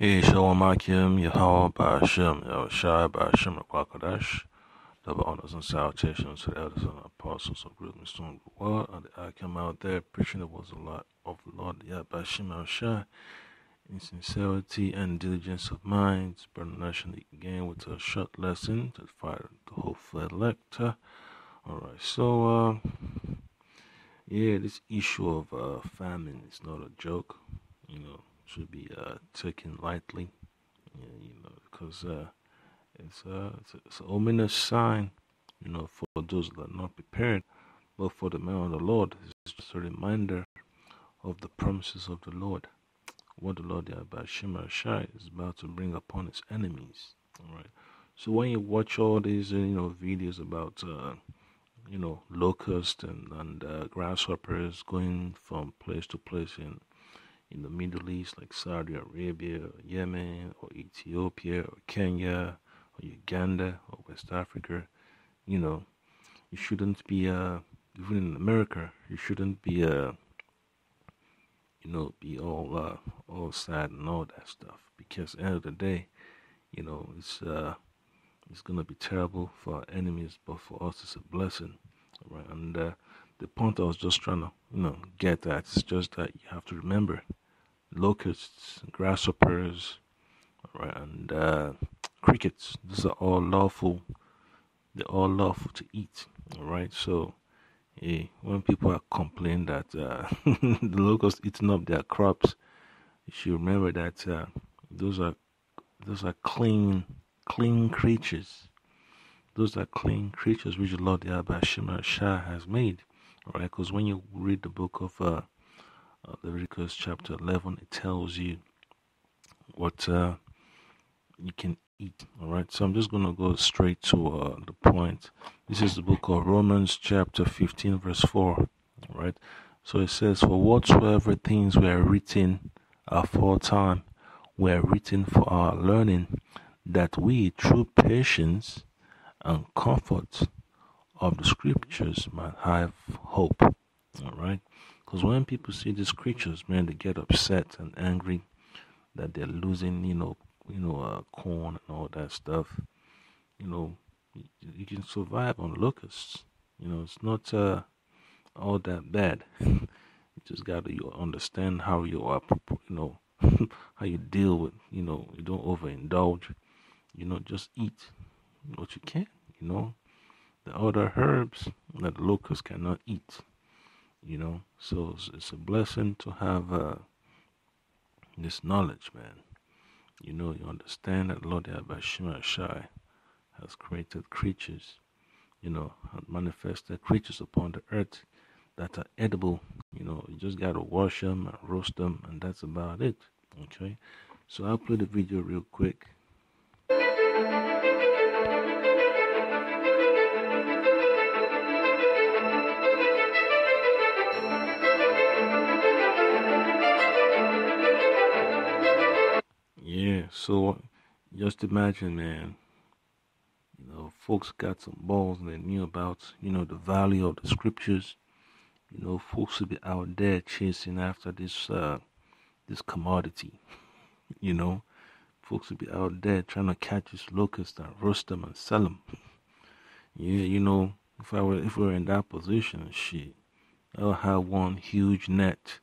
Hey, Shalom Akim, Yahweh Ba'ashem, Yahushua Ba'ashem, Rakwakadash. Double honors and salutations to the elders and apostles of great mystery of the world, and the Akim out there preaching the words of the Lord, Yahweh Ba'ashem, Yahushua, in sincerity and diligence of mind. Brother Nation again with a short lesson to fire the hopeful elect. Alright, so, this issue of famine is not a joke, should be taken lightly. Because it's an ominous sign, for those that are not prepared. But for the man of the Lord, it's just a reminder of the promises of the Lord. What the Lord Yahweh Shai is about to bring upon his enemies. All right. So when you watch all these, videos about, locusts and grasshoppers going from place to place in the Middle East, like Saudi Arabia, or Yemen, or Ethiopia, or Kenya, or Uganda, or West Africa, you shouldn't be, even in America, you shouldn't be, be all sad and all that stuff. Because at the end of the day, it's gonna be terrible for our enemies, but for us, it's a blessing, right? And the point I was just trying to, get at is just that you have to remember locusts, grasshoppers, right, and crickets. These are all lawful. They're all lawful to eat. All right. So, when people are complaining that the locusts eating up their crops, you should remember that those are clean creatures. Those are clean creatures which the Lord Yahweh Shah has made. All right. Because when you read the book of Leviticus chapter 11, it tells you what you can eat. All right, so I'm just going to go straight to the point. This is the book of Romans chapter 15 verse 4. All right, so it says, for whatsoever things were written aforetime were written for our learning, that we through patience and comfort of the scriptures might have hope. All right, because when people see these creatures, man, they get upset and angry that they're losing, corn and all that stuff. You can survive on locusts. It's not all that bad. You just got to understand how you are, how you deal with, you don't overindulge. Just eat what you can. The other herbs that the locusts cannot eat. So it's a blessing to have this knowledge, man. You understand that Lord Yahweh Shai has created creatures, and manifested creatures upon the earth that are edible. You just gotta wash them and roast them, and that's about it. Okay, so I'll play the video real quick. Yeah, so just imagine, man. Folks got some balls and they knew about, the value of the scriptures. Folks will be out there chasing after this commodity. Folks will be out there trying to catch this locust and roast them and sell them. Yeah, if we were in that position, shit, I'll have one huge net.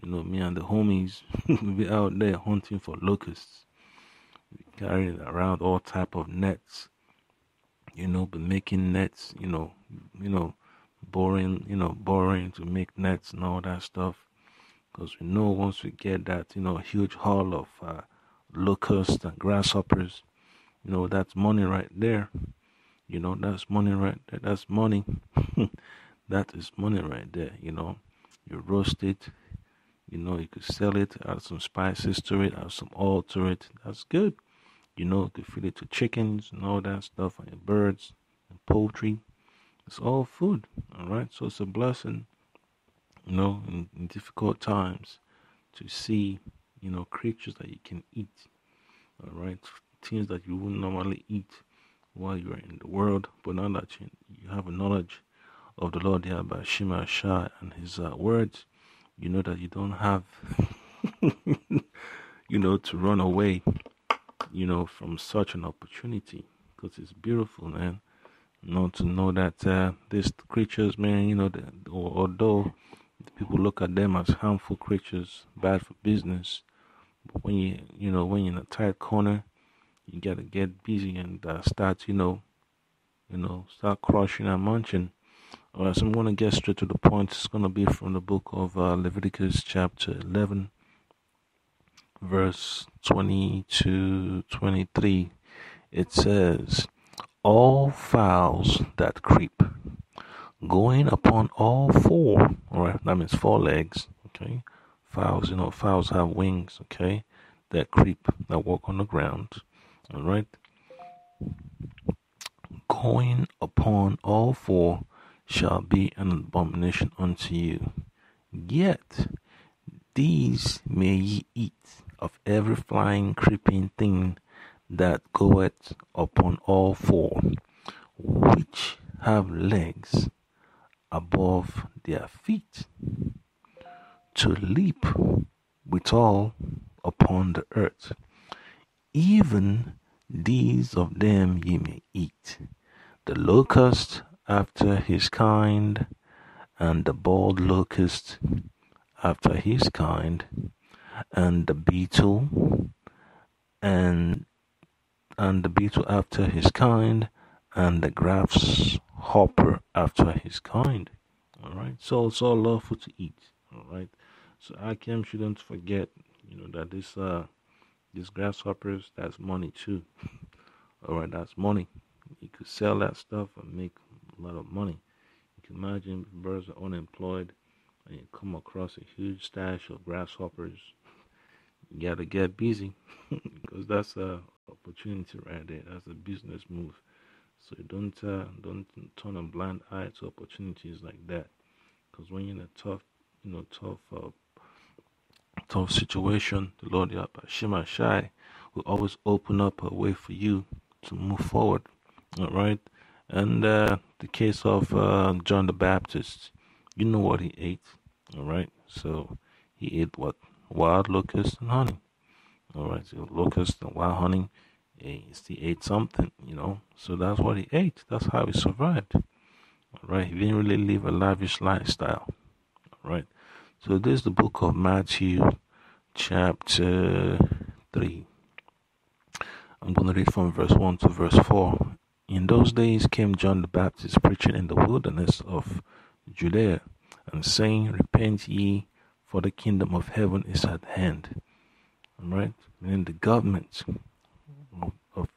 Me and the homies will be out there hunting for locusts, carrying around all type of nets. But making nets, boring to make nets and all that stuff. Because we know once we get that, huge haul of locusts and grasshoppers, that's money right there. That's money right there. That's money. That is money right there. You roast it. You could sell it, add some spices to it, add some oil to it. That's good. You could feed it to chickens and all that stuff, and your birds and poultry. It's all food, all right? So it's a blessing, in difficult times to see, creatures that you can eat, all right? Things that you wouldn't normally eat while you're in the world, but now that you have a knowledge of the Lord Yahweh Shai and his words, you know that you don't have to run away, from such an opportunity, because it's beautiful, man. To know that these creatures, man, although people look at them as harmful creatures, bad for business, but when when you're in a tight corner, you gotta get busy and start, start crushing and munching. All right, so I'm going to get straight to the point. It's going to be from the book of Leviticus chapter 11, verse 20 to 23. It says, all fowls that creep, going upon all four, all right, that means four legs, okay? Fowls have wings, okay, that creep, that walk on the ground, all right? Going upon all four shall be an abomination unto you. Yet these may ye eat of every flying creeping thing that goeth upon all four, which have legs above their feet, to leap withal upon the earth. Even these of them ye may eat, the locust after his kind, and the bald locust after his kind, and the beetle, and the beetle after his kind, and the grasshopper after his kind. All right, so it's all lawful to eat. All right, so Akim shouldn't forget, that these grasshoppers, that's money too. All right, that's money. You could sell that stuff and make a lot of money. You can imagine if birds are unemployed and you come across a huge stash of grasshoppers. You gotta get busy because that's a opportunity right there. That's a business move. So you don't turn a blind eye to opportunities like that. Because when you're in a tough situation, the Lord Yahweh Shai will always open up a way for you to move forward. All right. And the case of John the Baptist, you know what he ate. All right. So he ate what? Wild locusts and honey. All right. So locusts and wild honey. He ate something, So that's what he ate. That's how he survived. All right. He didn't really live a lavish lifestyle. All right. So this is the book of Matthew, chapter 3. I'm going to read from verse 1 to verse 4. In those days came John the Baptist preaching in the wilderness of Judea, and saying, repent ye, for the kingdom of heaven is at hand. All right? And the government of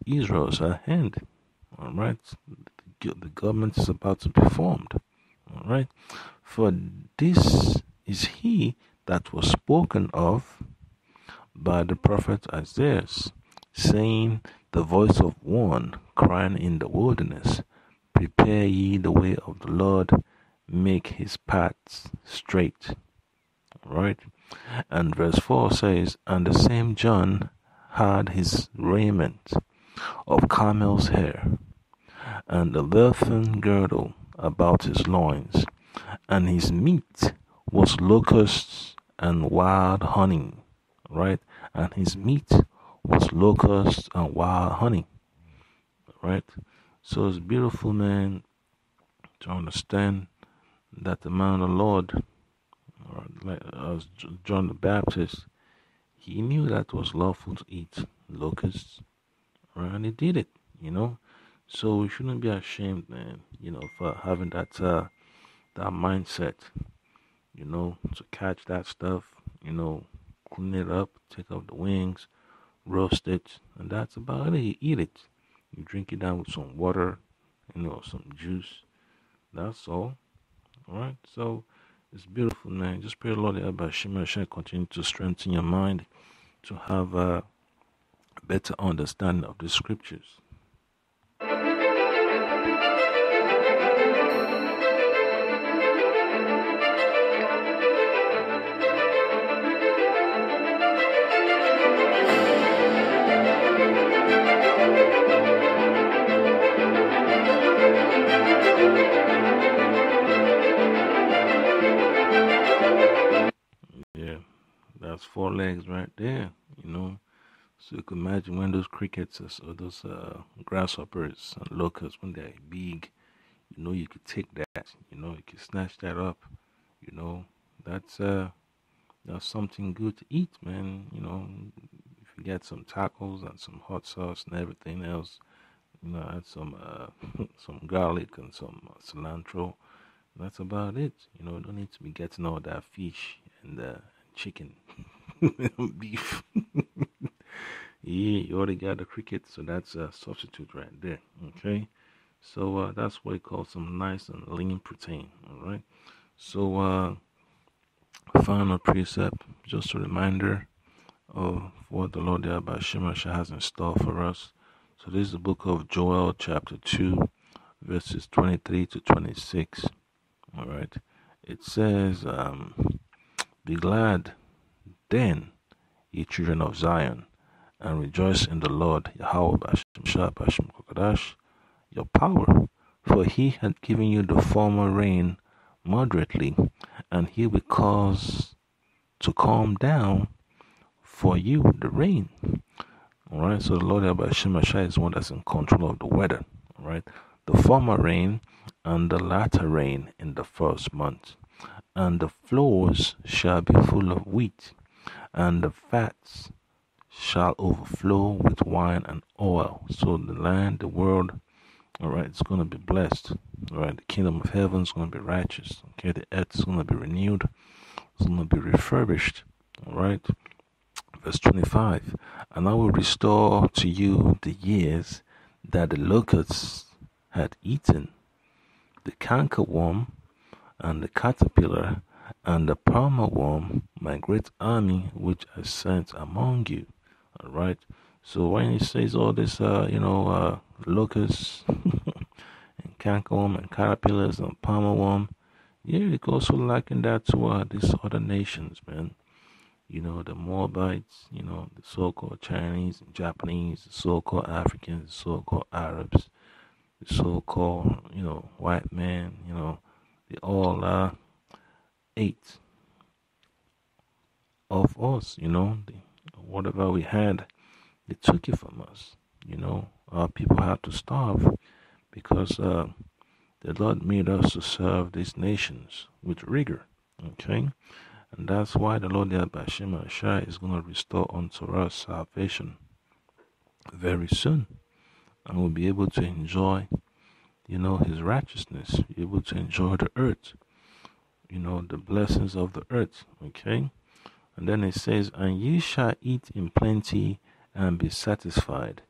Israel is at hand. All right? The government is about to be formed. All right? For this is he that was spoken of by the prophet Isaiah, saying, the voice of one crying in the wilderness, prepare ye the way of the Lord, make his paths straight. All right? And verse 4 says, and the same John had his raiment of camel's hair, and a leathern girdle about his loins, and his meat was locusts and wild honey. Right? And his meat was locusts and wild honey. Right? So it's beautiful, man, to understand that the man of the Lord, like as John the Baptist, he knew that it was lawful to eat locusts, right? And he did it, So we shouldn't be ashamed, man, for having that mindset, to catch that stuff, clean it up, take off the wings, roast it, and that's about it. You eat it. You drink it down with some water, some juice. That's all. All right. So it's beautiful, man. Just pray, Lord, about Shema continue to strengthen your mind to have a better understanding of the scriptures. That's 4 legs, man. right there, you know. So you can imagine when those crickets or those grasshoppers and locusts, when they're big, you know, you could take that, you know, you could snatch that up, you know. That's that's something good to eat, man. You know, if you get some tacos and some hot sauce and everything else, you know, add some some garlic and some cilantro. That's about it. You know, don't need to be getting all that fish and chicken, beef. Yeah, you already got the cricket, so that's a substitute right there. Okay, so that's what we call some nice and lean protein. All right. So final precept, just a reminder of what the Lord Yahweh Shemasha has in store for us. So this is the book of Joel, chapter 2, verses 23 to 26. All right. It says, be glad then, ye children of Zion, and rejoice in the Lord Yahweh Bashem Kokadash, your power. For he had given you the former rain moderately, and he will cause to calm down for you the rain. Alright, so the Lord Yahweh Shemashai is one that's in control of the weather. Alright, the former rain and the latter rain in the first month. And the floors shall be full of wheat, and the fats shall overflow with wine and oil. So the land, the world, alright, it's going to be blessed. Alright, the kingdom of heaven is going to be righteous. Okay, the earth is going to be renewed. It's going to be refurbished. Alright, verse 25. And I will restore to you the years that the locusts had eaten, the cankerworm and the caterpillar and the palmer worm, my great army which I sent among you. All right. So when he says all this, locusts and cankerworm and caterpillars and palmer worm, yeah, it also liken that to these other nations, man. You know, the Moabites, you know, the so-called Chinese and Japanese, the so-called Africans, the so-called Arabs, the so-called, you know, white men, you know, they all ate of us, you know, whatever we had, they took it from us, you know. Our people had to starve because the Lord made us to serve these nations with rigor, okay? And that's why the Lord Yahweh Shai is going to restore unto us salvation very soon. And we'll be able to enjoy, you know, his righteousness, be able to enjoy the earth, you know, the blessings of the earth, okay? And then it says, and ye shall eat in plenty and be satisfied,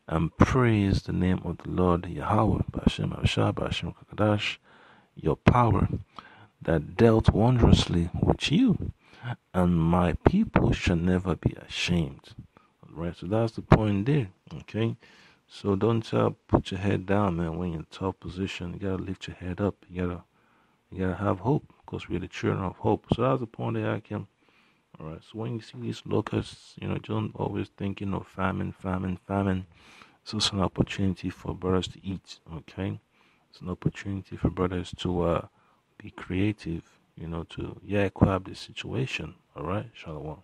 and praise the name of the Lord Yahweh, Bashem Abshah, Bashem Kakadash, your power that dealt wondrously with you, and my people shall never be ashamed. Alright, so that's the point there, okay? So don't put your head down, man, when you're in a tough position. You gotta lift your head up. You gotta have hope, because we're the children of hope. So that's the point that I can. Alright, so when you see these locusts, you know, don't always think, you know, famine. It's also an opportunity for brothers to eat, okay? It's an opportunity for brothers to be creative, you know, to, equip the situation. Alright, Shalom.